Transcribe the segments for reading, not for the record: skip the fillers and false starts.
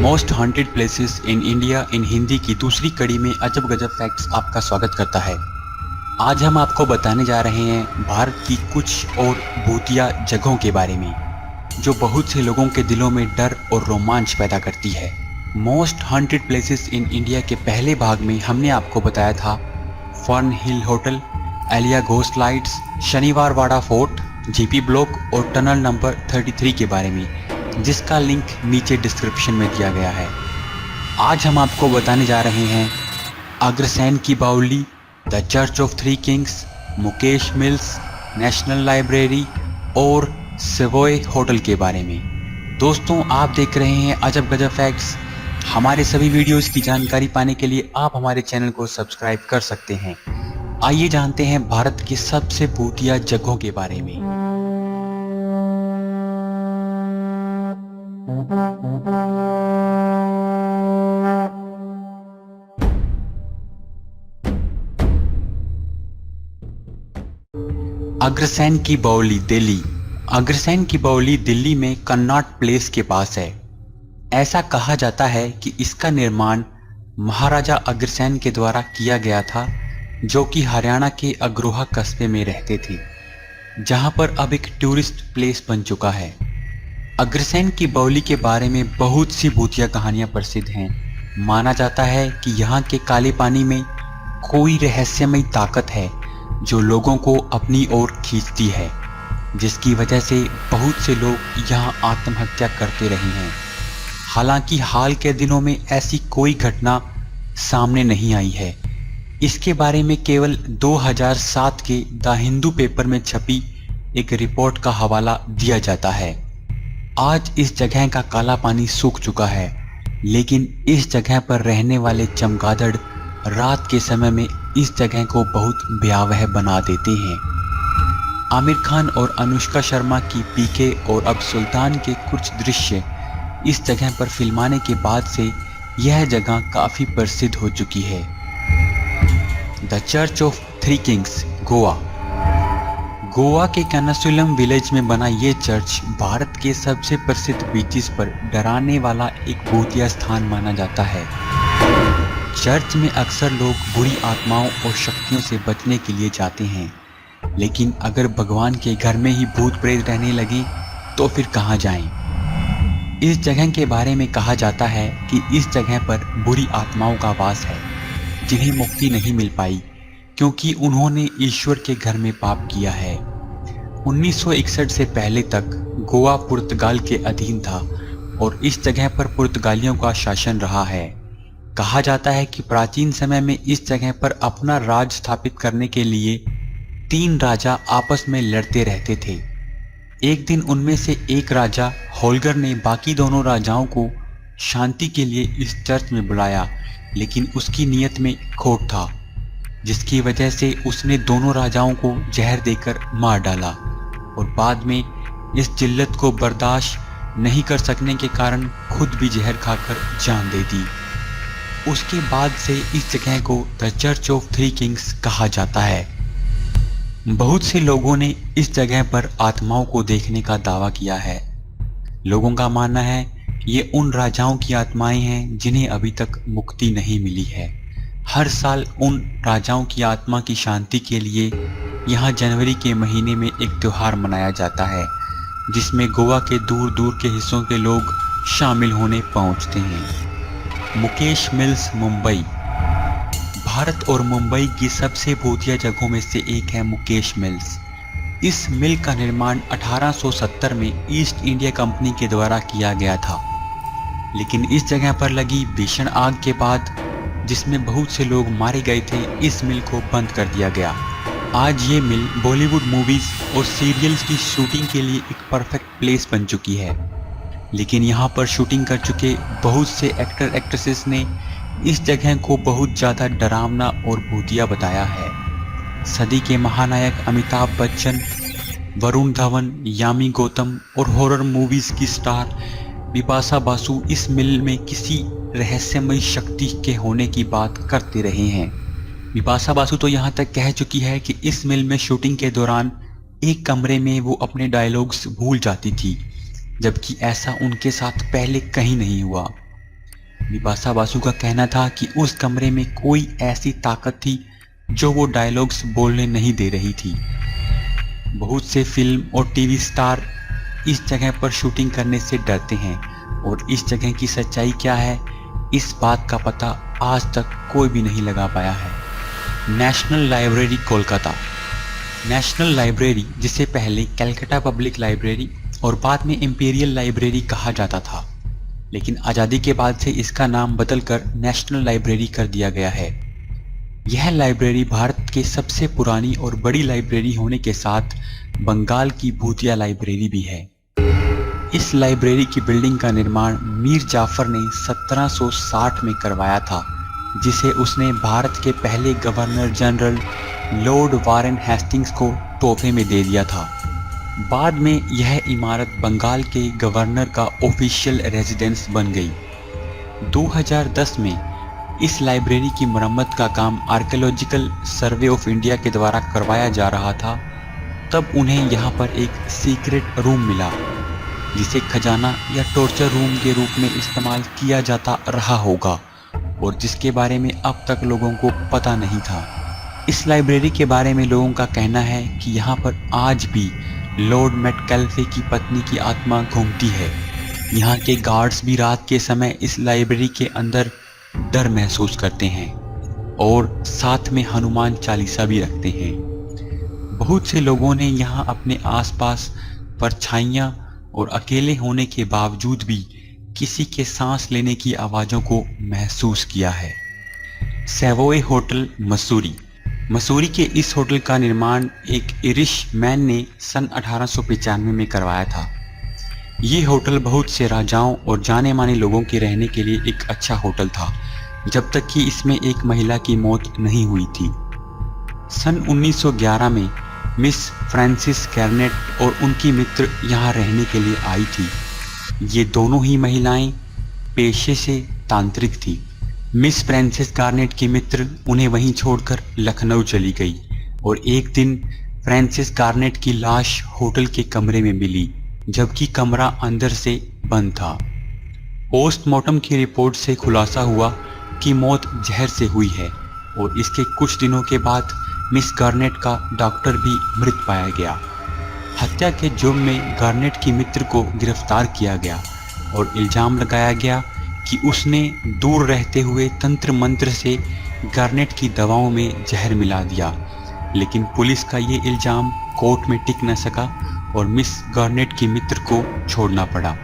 Most haunted places in India in Hindi की दूसरी कड़ी में अजब गजब फैक्ट्स आपका स्वागत करता है। आज हम आपको बताने जा रहे हैं भारत की कुछ और भूतिया जगहों के बारे में जो बहुत से लोगों के दिलों में डर और रोमांच पैदा करती है। Most haunted places in India के पहले भाग में हमने आपको बताया था फर्न हिल होटल, एलिया घोस्ट लाइट्स, शनिवार वाड़ा फोर्ट, जीपी ब्लॉक और टनल नंबर 33 के बारे में, जिसका लिंक नीचे डिस्क्रिप्शन में दिया गया है। आज हम आपको बताने जा रहे हैं अग्रसेन की बावली, the church of three Kings, Mukesh mills, national library और सेवॉय होटल के बारे में। दोस्तों, आप देख रहे हैं अजब गजब फैक्ट्स। हमारे सभी वीडियोस की जानकारी पाने के लिए आप हमारे चैनल को सब्सक्राइब कर सकते हैं। आइए जानते हैं भारत की सबसे भूतिया जगहों के बारे में। अग्रसेन की बावली, दिल्ली। अग्रसेन की बावली दिल्ली में कन्नॉट प्लेस के पास है। ऐसा कहा जाता है कि इसका निर्माण महाराजा अग्रसेन के द्वारा किया गया था, जो कि हरियाणा के अग्रोहा कस्बे में रहते थे, जहां पर अब एक टूरिस्ट प्लेस बन चुका है। अग्रसेन की बावली के बारे में बहुत सी भूतिया कहानियां प्रसिद्ध हैं। माना जाता है कि यहाँ के काले पानी में कोई रहस्यमयी ताकत है जो लोगों को अपनी ओर खींचती है, जिसकी वजह से बहुत से लोग यहाँ आत्महत्या करते रहे हैं। हालांकि हाल के दिनों में ऐसी कोई घटना सामने नहीं आई है। इसके बारे में केवल 2007 के द हिंदू पेपर में छपी एक रिपोर्ट का हवाला दिया जाता है। आज इस जगह का काला पानी सूख चुका है, लेकिन इस जगह पर रहने वाले चमगादड़ रात के समय में इस जगह को बहुत भयावह बना देते हैं। आमिर खान और अनुष्का शर्मा की पीके और अब सुल्तान के कुछ दृश्य इस जगह पर फिल्माने के बाद से यह जगह काफी प्रसिद्ध हो चुकी है। The church of three Kings, Goa. Goa के कैनासुलम विलेज में बना ये चर्च भारत के सबसे प्रसिद्ध बीचेस पर डराने वाला एक भूतिया स्थान माना जाता है। चर्च में अक्सर लोग बुरी आत्माओं और शक्तियों से बचने के लिए जाते हैं, लेकिन अगर भगवान के घर में ही भूत प्रेत रहने लगे तो फिर कहाँ जाएं? इस जगह के बारे में कहा जाता है कि इस जगह पर बुरी आत्माओं का वास है, जिन्हें मुक्ति नहीं मिल पाई क्योंकि उन्होंने ईश्वर के घर में पाप किया है। 1961 से पहले तक गोवा पुर्तगाल के अधीन था और इस जगह पर पुर्तगालियों का शासन रहा है। कहा जाता है कि प्राचीन समय में इस जगह पर अपना राज स्थापित करने के लिए 3 राजा आपस में लड़ते रहते थे। एक दिन उनमें से एक राजा होल्गर ने बाकी दोनों राजाओं को शांति के लिए इस चर्च में बुलाया, लेकिन उसकी नीयत में खोट था, जिसकी वजह से उसने दोनों राजाओं को जहर देकर मार डाला और बाद में इस जिल्लत को बर्दाश्त नहीं कर सकने के कारण खुद भी जहर खाकर जान दे दी। उसके बाद से इस जगह को the church of three Kings कहा जाता है। बहुत से लोगों ने इस जगह पर आत्माओं को देखने का दावा किया है। लोगों का मानना है ये उन राजाओं की आत्माएं हैं जिन्हें अभी तक मुक्ति नहीं मिली है। हर साल उन राजाओं की आत्मा की शांति के लिए यहाँ जनवरी के महीने में एक त्योहार मनाया जाता है, जिसमें गोवा के दूर दूर के हिस्सों के लोग शामिल होने पहुँचते हैं। मुकेश मिल्स, मुंबई। भारत और मुंबई की सबसे भूतिया जगहों में से एक है मुकेश मिल्स। इस मिल का निर्माण 1870 में ईस्ट इंडिया कंपनी के द्वारा किया गया था, लेकिन इस जगह पर लगी भीषण आग के बाद, जिसमें बहुत से लोग मारे गए थे, इस मिल को बंद कर दिया गया। आज ये मिल बॉलीवुड मूवीज और सीरियल्स की शूटिंग के लिए एक परफेक्ट प्लेस बन चुकी है, लेकिन यहाँ पर शूटिंग कर चुके बहुत से एक्टर एक्ट्रेसेस ने इस जगह को बहुत ज़्यादा डरावना और भूतिया बताया है। सदी के महानायक अमिताभ बच्चन, वरुण धवन, यामी गौतम और हॉरर मूवीज़ की स्टार बिपाशा बासु इस मिल में किसी रहस्यमयी शक्ति के होने की बात करते रहे हैं। बिपाशा बासु तो यहाँ तक कह चुकी है कि इस मिल में शूटिंग के दौरान एक कमरे में वो अपने डायलॉग्स भूल जाती थी, जबकि ऐसा उनके साथ पहले कहीं नहीं हुआ। बिपाशा बासु का कहना था कि उस कमरे में कोई ऐसी ताकत थी जो वो डायलॉग्स बोलने नहीं दे रही थी। बहुत से फिल्म और टीवी स्टार इस जगह पर शूटिंग करने से डरते हैं और इस जगह की सच्चाई क्या है, इस बात का पता आज तक कोई भी नहीं लगा पाया है। National library Kolkata. National library, जिसे पहले कलकत्ता पब्लिक लाइब्रेरी और बाद में इंपीरियल लाइब्रेरी कहा जाता था, लेकिन आज़ादी के बाद से इसका नाम बदलकर नेशनल लाइब्रेरी कर दिया गया है। यह लाइब्रेरी भारत के सबसे पुरानी और बड़ी लाइब्रेरी होने के साथ बंगाल की भूतिया लाइब्रेरी भी है। इस लाइब्रेरी की बिल्डिंग का निर्माण मीर जाफर ने 1760 में करवाया था, जिसे उसने भारत के पहले governor general Lord Warren Hastings को तोहफे में दे दिया था। बाद में यह इमारत बंगाल के गवर्नर का ऑफिशियल रेजिडेंस बन गई। 2010 में इस लाइब्रेरी की मरम्मत का काम आर्कियोलॉजिकल सर्वे ऑफ इंडिया के द्वारा करवाया जा रहा था। तब उन्हें यहाँ पर एक सीक्रेट रूम मिला, जिसे खजाना या टॉर्चर रूम के रूप में इस्तेमाल किया जाता रहा होगा और जिसके बारे में अब तक लोगों को पता नहीं था। इस लाइब्रेरी के बारे में लोगों का कहना है कि यहाँ पर आज भी लॉर्ड मेटकैल्फे की पत्नी की आत्मा घूमती है। यहाँ के गार्ड्स भी रात के समय इस लाइब्रेरी के अंदर डर महसूस करते हैं और साथ में हनुमान चालीसा भी रखते हैं। बहुत से लोगों ने यहाँ अपने आसपास परछाइयाँ और अकेले होने के बावजूद भी किसी के सांस लेने की आवाज़ों को महसूस किया है। सेवोए होटल मसूरी। मसूरी के इस होटल का निर्माण एक इरिश मैन ने सन 1895 में करवाया था। ये होटल बहुत से राजाओं और जाने माने लोगों के रहने के लिए एक अच्छा होटल था, जब तक कि इसमें एक महिला की मौत नहीं हुई थी। सन 1911 में मिस फ्रांसिस गार्नेट और उनकी मित्र यहाँ रहने के लिए आई थी। ये दोनों ही महिलाएं पेशे से तांत्रिक थी। मिस फ्रांसिस गार्नेट की मित्र उन्हें वहीं छोड़कर लखनऊ चली गई और एक दिन फ्रांसिस गार्नेट की लाश होटल के कमरे में मिली, जबकि कमरा अंदर से बंद था। पोस्टमार्टम की रिपोर्ट से खुलासा हुआ कि मौत जहर से हुई है और इसके कुछ दिनों के बाद मिस गार्नेट का डॉक्टर भी मृत पाया गया। हत्या के जुर्म में गार्नेट की मित्र को गिरफ्तार किया गया और इल्जाम लगाया गया कि उसने दूर रहते हुए तंत्र मंत्र से गार्नेट की दवाओं में जहर मिला दिया, लेकिन पुलिस का ये इल्जाम कोर्ट में टिक न सका और मिस गार्नेट की मित्र को छोड़ना पड़ा।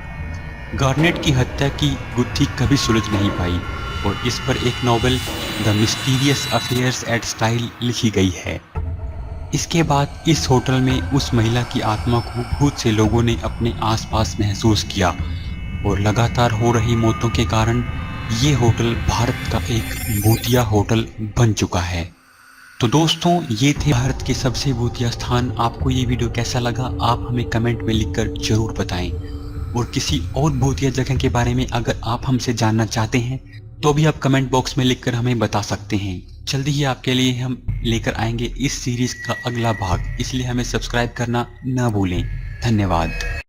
गार्नेट की हत्या की गुत्थी कभी सुलझ नहीं पाई और इस पर एक novel The Mysterious Affairs at Style लिखी गई है। इसके बाद इस होटल में उस महिला की आत्मा को बहुत से लोगों ने अपने आसपास महसूस किया और लगातार हो रही मौतों के कारण ये होटल भारत का एक भूतिया होटल बन चुका है। तो दोस्तों, ये थे भारत के सबसे भूतिया स्थान। आपको ये वीडियो कैसा लगा आप हमें कमेंट में लिखकर जरूर बताएं और किसी और भूतिया जगह के बारे में अगर आप हमसे जानना चाहते हैं तो भी आप कमेंट बॉक्स में लिखकर हमें बता सकते हैं। जल्दी ही आपके लिए हम लेकर आएंगे इस सीरीज का अगला भाग, इसलिए हमें सब्सक्राइब करना ना भूलें। धन्यवाद।